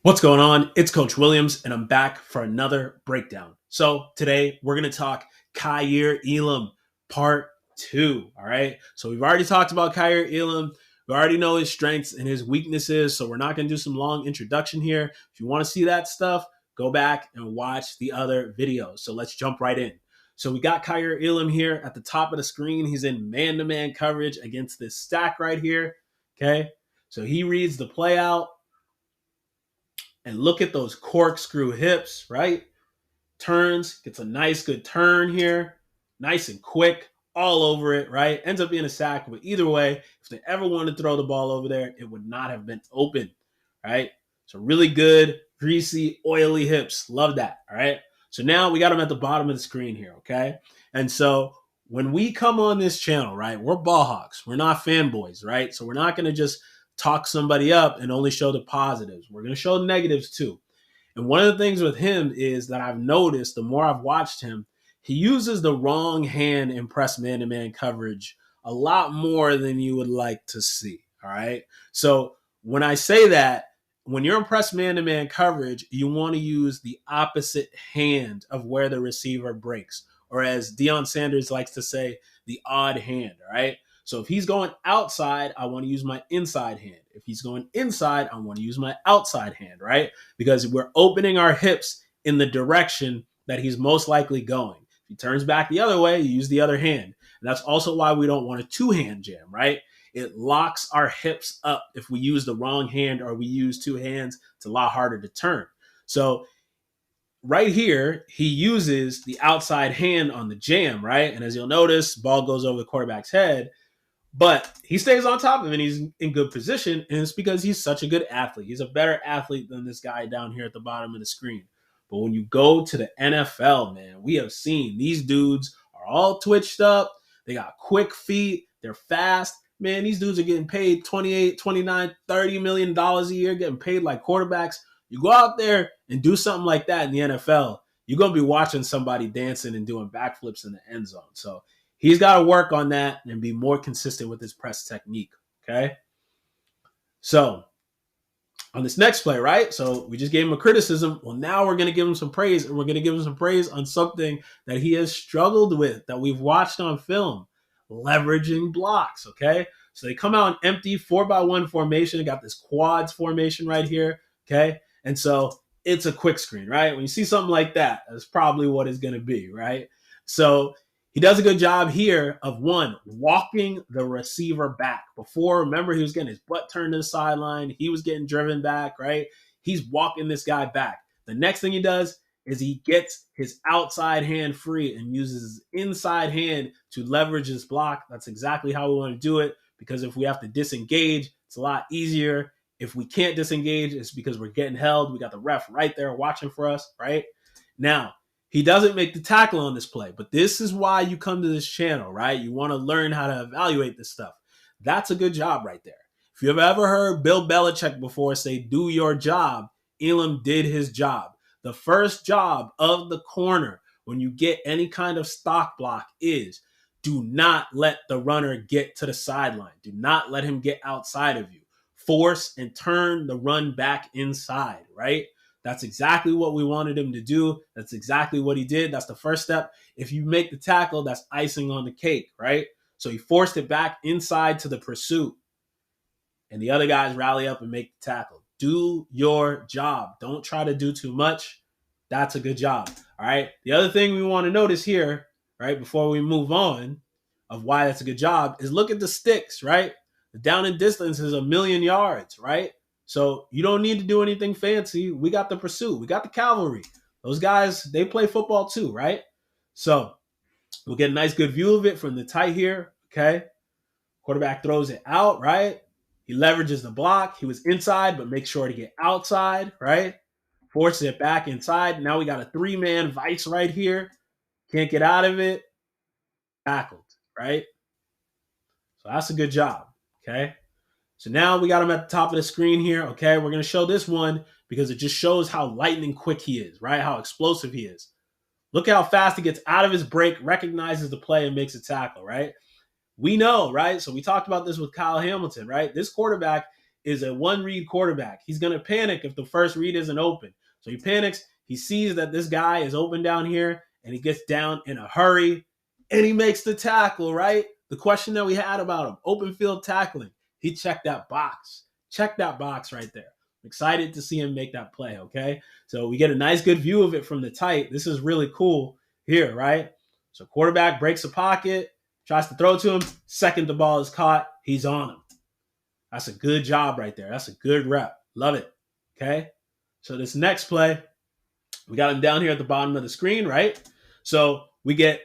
What's going on? It's Coach Williams, and I'm back for another breakdown. So today we're going to talk Kaiir Elam part 2. All right. So we've already talked about Kaiir Elam. We already know his strengths and his weaknesses. So we're not going to do some long introduction here. If you want to see that stuff, go back and watch the other videos. So let's jump right in. So we got Kaiir Elam here at the top of the screen. He's in man-to-man coverage against this stack right here. Okay. So he reads the play out. And look at those corkscrew hips, right? Turns, gets a nice good turn here. Nice and quick, all over it, right? Ends up being a sack, but either way, if they ever wanted to throw the ball over there, it would not have been open, right? So really good, greasy, oily hips. Love that, all right? So now we got them at the bottom of the screen here, okay? And so when we come on this channel, right, we're ball hawks. We're not fanboys, right? So we're not going to just talk somebody up and only show the positives. We're going to show negatives too. And one of the things with him is that I've noticed the more I've watched him, he uses the wrong hand in press man-to-man coverage a lot more than you would like to see. All right. So when I say that, when you're in press man-to-man coverage, you want to use the opposite hand of where the receiver breaks, or as Deion Sanders likes to say, the odd hand. All right. So if he's going outside, I want to use my inside hand. If he's going inside, I want to use my outside hand, right? Because we're opening our hips in the direction that he's most likely going. If he turns back the other way, you use the other hand. And that's also why we don't want a two-hand jam, right? It locks our hips up if we use the wrong hand or we use two hands. It's a lot harder to turn. So right here, he uses the outside hand on the jam, right? And as you'll notice, ball goes over the quarterback's head. But he stays on top of it and he's in good position. And it's because he's such a good athlete. He's a better athlete than this guy down here at the bottom of the screen. But when you go to the NFL, man, we have seen these dudes are all twitched up. They got quick feet. They're fast. Man, these dudes are getting paid $28, $29, $30 million a year, getting paid like quarterbacks. You go out there and do something like that in the NFL, you're going to be watching somebody dancing and doing backflips in the end zone. So he's got to work on that and be more consistent with his press technique, okay? So on this next play, right? So we just gave him a criticism. Well, now we're going to give him some praise, and we're going to give him some praise on something that he has struggled with, that we've watched on film, leveraging blocks, okay? So they come out in empty 4x1 formation. They got this quads formation right here, okay? And so it's a quick screen, right? When you see something like that, that's probably what it's going to be, right? So he does a good job here of, one, walking the receiver back. Before, remember, he was getting his butt turned to the sideline. He was getting driven back, right? He's walking this guy back. The next thing he does is he gets his outside hand free and uses his inside hand to leverage his block. That's exactly how we want to do it, because if we have to disengage, it's a lot easier. If we can't disengage, it's because we're getting held. We got the ref right there watching for us, right? Now, he doesn't make the tackle on this play, but this is why you come to this channel, right? You want to learn how to evaluate this stuff. That's a good job right there. If you've ever heard Bill Belichick before say, do your job, Elam did his job. The first job of the corner when you get any kind of stock block is do not let the runner get to the sideline. Do not let him get outside of you. Force and turn the run back inside, right? That's exactly what we wanted him to do. That's exactly what he did. That's the first step. If you make the tackle, that's icing on the cake, right? So he forced it back inside to the pursuit. And the other guys rally up and make the tackle. Do your job. Don't try to do too much. That's a good job, all right? The other thing we want to notice here, right, before we move on of why that's a good job is look at the sticks, right? The down and distance is 1,000,000 yards, right? So you don't need to do anything fancy. We got the pursuit. We got the cavalry. Those guys, they play football too, right? So we'll get a nice good view of it from the tight here, okay? Quarterback throws it out, right? He leverages the block. He was inside, but make sure to get outside, right? Forces it back inside. Now we got a three-man vice right here. Can't get out of it. Tackled, right? So that's a good job, okay? So now we got him at the top of the screen here. Okay, we're going to show this one because it just shows how lightning quick he is, right? How explosive he is. Look how fast he gets out of his break, recognizes the play, and makes a tackle, right? We know, right? So we talked about this with Kyle Hamilton, right? This quarterback is a one-read quarterback. He's going to panic if the first read isn't open. So he panics. He sees that this guy is open down here, and he gets down in a hurry, and he makes the tackle, right? The question that we had about him, open field tackling, he checked that box. Check that box right there. I'm excited to see him make that play, okay? So we get a nice, good view of it from the tight. This is really cool here, right? So quarterback breaks the pocket, tries to throw to him. Second, the ball is caught. He's on him. That's a good job right there. That's a good rep. Love it, okay? So this next play, we got him down here at the bottom of the screen, right? So we get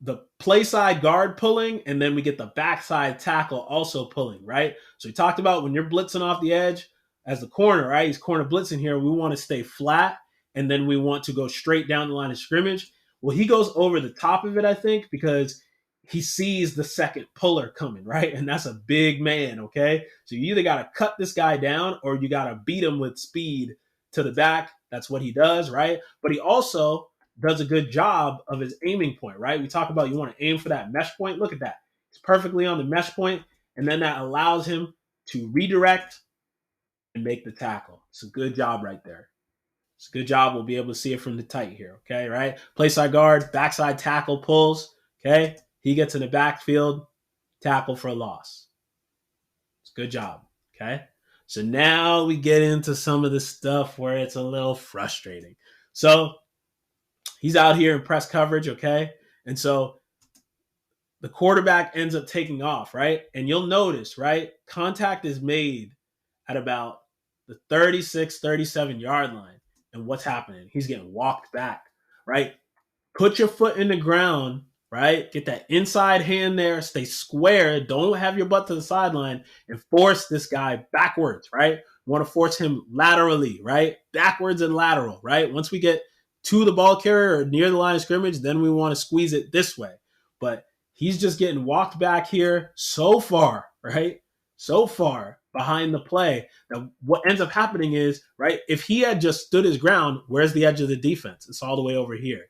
the play side guard pulling, and then we get the backside tackle also pulling, right? So we talked about when you're blitzing off the edge as the corner, right? He's corner blitzing here. We want to stay flat, and then we want to go straight down the line of scrimmage. Well, he goes over the top of it, I think, because he sees the second puller coming, right? And that's a big man, okay? So you either got to cut this guy down or you got to beat him with speed to the back. That's what he does, right? But he also does a good job of his aiming point, right? We talk about you want to aim for that mesh point. Look at that. It's perfectly on the mesh point, and then that allows him to redirect and make the tackle. It's a good job right there. It's a good job. We'll be able to see it from the tight here, okay, right? Play side guard, backside tackle pulls, okay? He gets in the backfield, tackle for a loss. It's a good job, okay? So now we get into some of the stuff where it's a little frustrating. So he's out here in press coverage, okay? And so the quarterback ends up taking off, right? And you'll notice, right, contact is made at about the 36, 37-yard line. And what's happening? He's getting walked back, right? Put your foot in the ground, right? Get that inside hand there. Stay square. Don't have your butt to the sideline and force this guy backwards, right? You want to force him laterally, right? Backwards and lateral, right? Once we get to the ball carrier or near the line of scrimmage, then we want to squeeze it this way. But he's just getting walked back here so far, right? So far behind the play that what ends up happening is, right, if he had just stood his ground, where's the edge of the defense? It's all the way over here.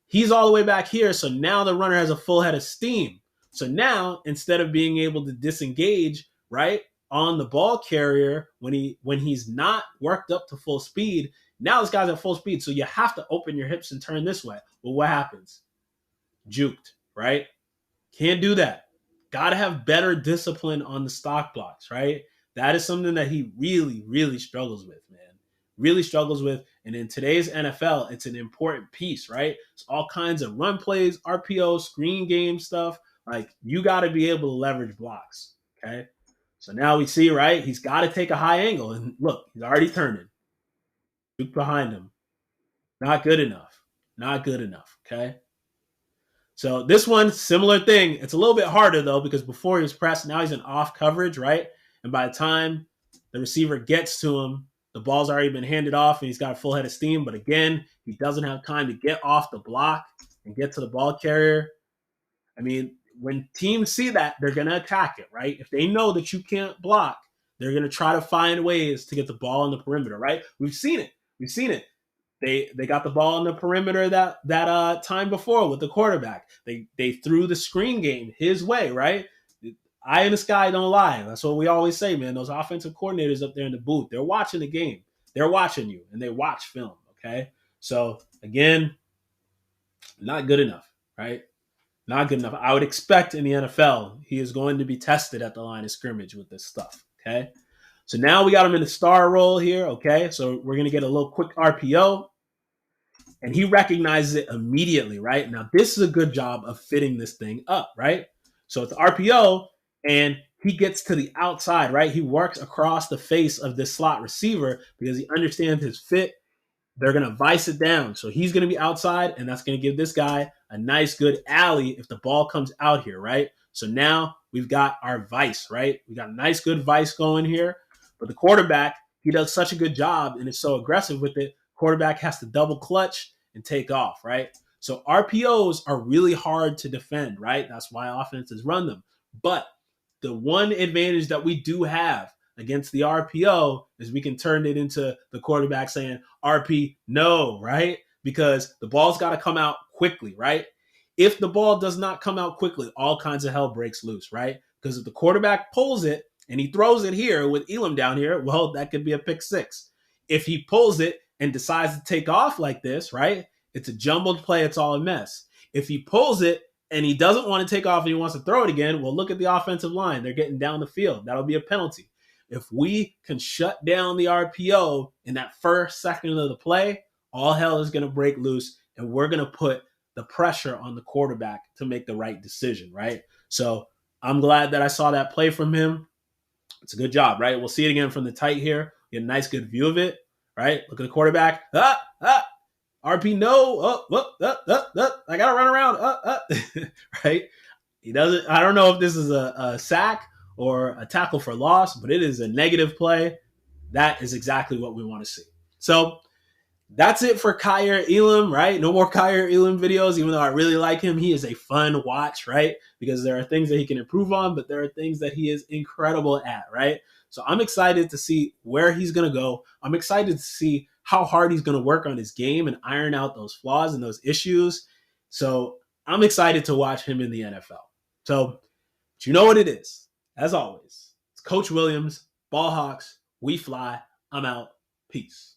He's all the way back here, so now the runner has a full head of steam. So now, instead of being able to disengage, right, on the ball carrier when he's not worked up to full speed, now this guy's at full speed, so you have to open your hips and turn this way. Well, what happens? Juked, right? Can't do that. Got to have better discipline on the stock blocks, right? That is something that he really, really struggles with, man. Really struggles with. And in today's NFL, it's an important piece, right? It's all kinds of run plays, RPO, screen game stuff. Like, you got to be able to leverage blocks, okay? So now we see, right, he's got to take a high angle. And look, he's already turning. Look behind him. Not good enough. Not good enough, okay? So this one, similar thing. It's a little bit harder, though, because before he was pressed, now he's in off coverage, right? And by the time the receiver gets to him, the ball's already been handed off and he's got a full head of steam. But again, he doesn't have time to get off the block and get to the ball carrier. I mean, when teams see that, they're going to attack it, right? If they know that you can't block, they're going to try to find ways to get the ball on the perimeter, right? We've seen it. We've seen it. They got the ball on the perimeter that time before with the quarterback. They threw the screen game his way, right? Eye in the sky don't lie. That's what we always say, man. Those offensive coordinators up there in the booth, they're watching the game. They're watching you, and they watch film, okay? So, again, not good enough, right? Not good enough. I would expect in the NFL, he is going to be tested at the line of scrimmage with this stuff, okay? So now we got him in the star role here, okay? So we're going to get a little quick RPO. And he recognizes it immediately, right? Now, this is a good job of fitting this thing up, right? So it's RPO, and he gets to the outside, right? He works across the face of this slot receiver because he understands his fit. They're going to vice it down. So he's going to be outside, and that's going to give this guy a nice, good alley if the ball comes out here, right? So now we've got our vice, right? We got a nice, good vice going here. But the quarterback, he does such a good job and is so aggressive with it, quarterback has to double clutch and take off, right? So RPOs are really hard to defend, right? That's why offenses run them. But the one advantage that we do have against the RPO is we can turn it into the quarterback saying, RP, no, right? Because the ball's got to come out quickly, right? If the ball does not come out quickly, all kinds of hell breaks loose, right? Because if the quarterback pulls it and he throws it here with Elam down here, well, that could be a pick six. If he pulls it and decides to take off like this, right, it's a jumbled play. It's all a mess. If he pulls it and he doesn't want to take off and he wants to throw it again, well, look at the offensive line. They're getting down the field. That'll be a penalty. If we can shut down the RPO in that first second of the play, all hell is going to break loose, and we're going to put the pressure on the quarterback to make the right decision, right? So I'm glad that I saw that play from him. It's a good job, right? We'll see it again from the tight here. Get a nice, good view of it, right? Look at the quarterback. RP, no. I got to run around. Right? He doesn't. I don't know if this is a sack or a tackle for loss, but it is a negative play. That is exactly what we want to see. So that's it for Kaiir Elam, right? No more Kaiir Elam videos, even though I really like him. He is a fun watch, right? Because there are things that he can improve on, but there are things that he is incredible at, right? So I'm excited to see where he's going to go. I'm excited to see how hard he's going to work on his game and iron out those flaws and those issues. So I'm excited to watch him in the NFL. So you know what it is. As always, it's Coach Williams, Ball Hawks, we fly. I'm out. Peace.